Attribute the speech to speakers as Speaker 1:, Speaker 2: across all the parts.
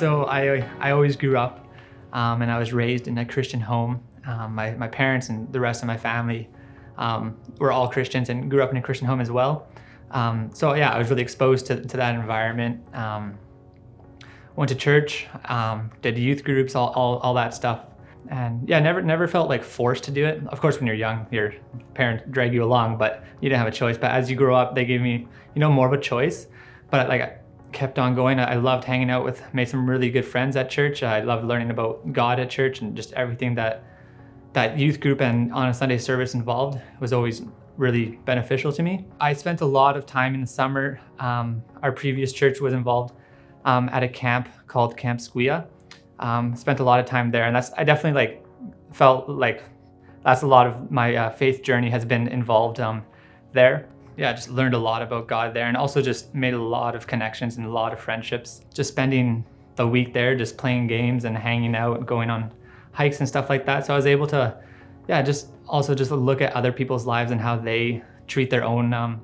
Speaker 1: So I always grew up and I was raised in a Christian home. My parents and the rest of my family were all Christians and grew up in a Christian home as well. So yeah, I was really exposed to that environment. Went to church, did youth groups, all that stuff. And yeah, never felt like forced to do it. Of course, when you're young, your parents drag you along, but you didn't have a choice. But as you grow up, they gave me, more of a choice. But like I kept on going. I loved hanging out made some really good friends at church. I loved learning about God at church and just everything that youth group and on a Sunday service involved was always really beneficial to me. I spent a lot of time in the summer. Our previous church was involved at a camp called Camp Squia. Spent a lot of time there, and I definitely felt like that's a lot of my faith journey has been involved there. Yeah, just learned a lot about God there, and also just made a lot of connections and a lot of friendships. Just spending the week there, just playing games and hanging out, going on hikes and stuff like that. So I was able to, just look at other people's lives and how they treat their own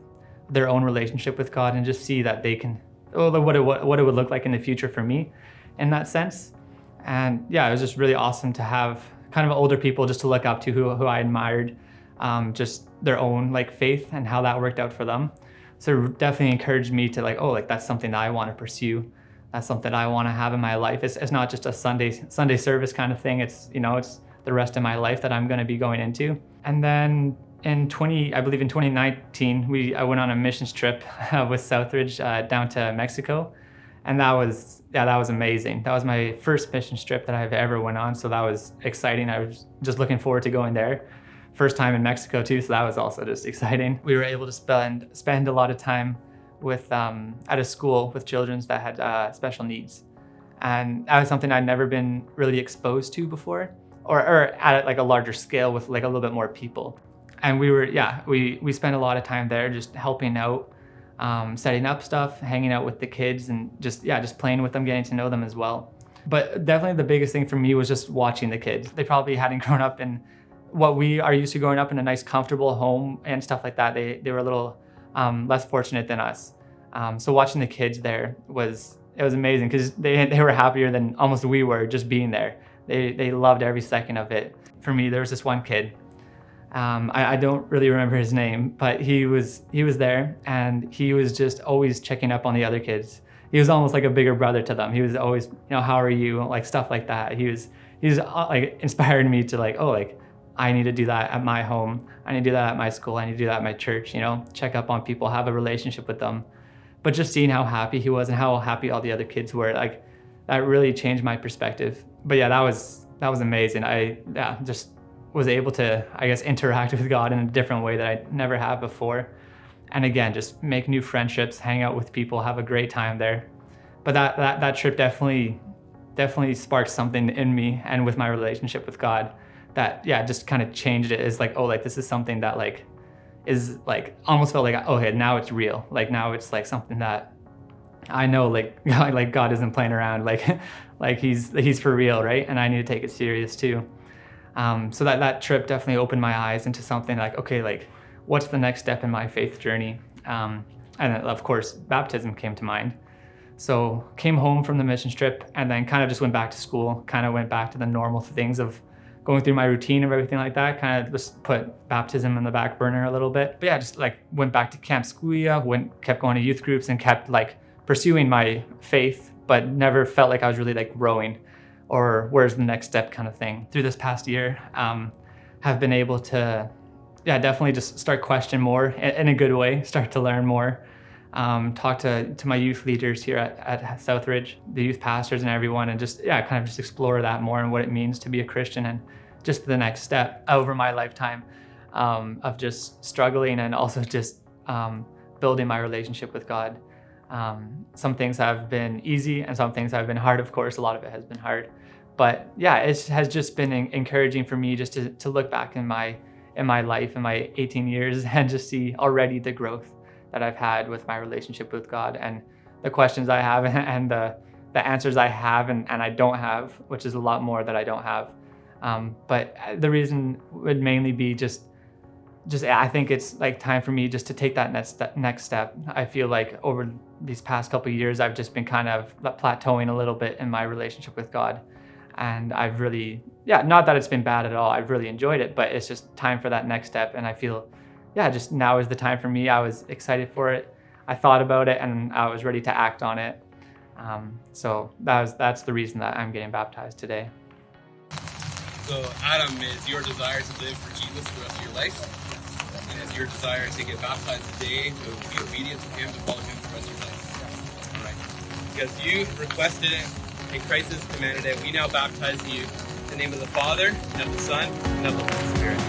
Speaker 1: relationship with God, and just see that they can, what it would look like in the future for me, in that sense. And yeah, it was just really awesome to have kind of older people just to look up to who I admired, just their own faith and how that worked out for them. So it definitely encouraged me to that's something that I want to pursue. That's something I want to have in my life. It's not just a Sunday service kind of thing. It's the rest of my life that I'm going to be going into. And then in 2019, I went on a missions trip with SouthRidge down to Mexico. And that was amazing. That was my first mission trip that I've ever went on. So that was exciting. I was just looking forward to going there. First time in Mexico too. So that was also just exciting. We were able to spend a lot of time with at a school with children that had special needs. And that was something I'd never been really exposed to before, or at a larger scale with a little bit more people. And we spent a lot of time there just helping out, setting up stuff, hanging out with the kids, and just playing with them, getting to know them as well. But definitely the biggest thing for me was just watching the kids. They probably hadn't grown up in what we are used to growing up in, a nice comfortable home and stuff like that. They were a little less fortunate than us. So watching the kids there was amazing, because they were happier than almost we were just being there. They loved every second of it. For me, there was this one kid. I don't really remember his name, but he was there, and he was just always checking up on the other kids. He was almost like a bigger brother to them. He was always, how are you? Stuff like that. He was inspired me to I need to do that at my home. I need to do that at my school. I need to do that at my church, check up on people, have a relationship with them. But just seeing how happy he was and how happy all the other kids were, that really changed my perspective. But yeah, that was amazing. I just was able to, interact with God in a different way that I never have before. And again, just make new friendships, hang out with people, have a great time there. But that trip definitely sparked something in me and with my relationship with God that, just kind of changed it. Is this is something that is almost felt okay, now it's real. Now it's something that I know, God isn't playing around, he's for real, right? And I need to take it serious too. So that trip definitely opened my eyes into something what's the next step in my faith journey? And of course, baptism came to mind. So came home from the mission trip, and then kind of just went back to school, kind of went back to the normal things of going through my routine of everything like that, kind of just put baptism in the back burner a little bit. But yeah, just went back to Camp Squia, kept going to youth groups, and kept pursuing my faith, but never felt like I was really growing, or where's the next step kind of thing. Through this past year, have been able to, definitely just start question more in a good way, start to learn more, talk to my youth leaders here at SouthRidge, the youth pastors and everyone, and just, kind of just explore that more and what it means to be a Christian, and just the next step over my lifetime of just struggling and also just building my relationship with God. Some things have been easy and some things have been hard. Of course, a lot of it has been hard, but it has just been encouraging for me just to look back in my life, in my 18 years, and just see already the growth that I've had with my relationship with God, and the questions I have and the answers I have and I don't have, which is a lot more that I don't have. But the reason would mainly be just I think it's time for me just to take that next step. I feel over these past couple of years, I've just been kind of plateauing a little bit in my relationship with God. And I've really, not that it's been bad at all. I've really enjoyed it, but it's just time for that next step. And I feel, just now is the time for me. I was excited for it. I thought about it and I was ready to act on it. So that's the reason that I'm getting baptized today.
Speaker 2: So Adam, is your desire to live for Jesus the rest of your life? And is your desire to get baptized today to be obedient to Him, to follow Him the rest of your life? All right. Because you requested it and Christ has commanded it, we now baptize you in the name of the Father, and of the Son, and of the Holy Spirit.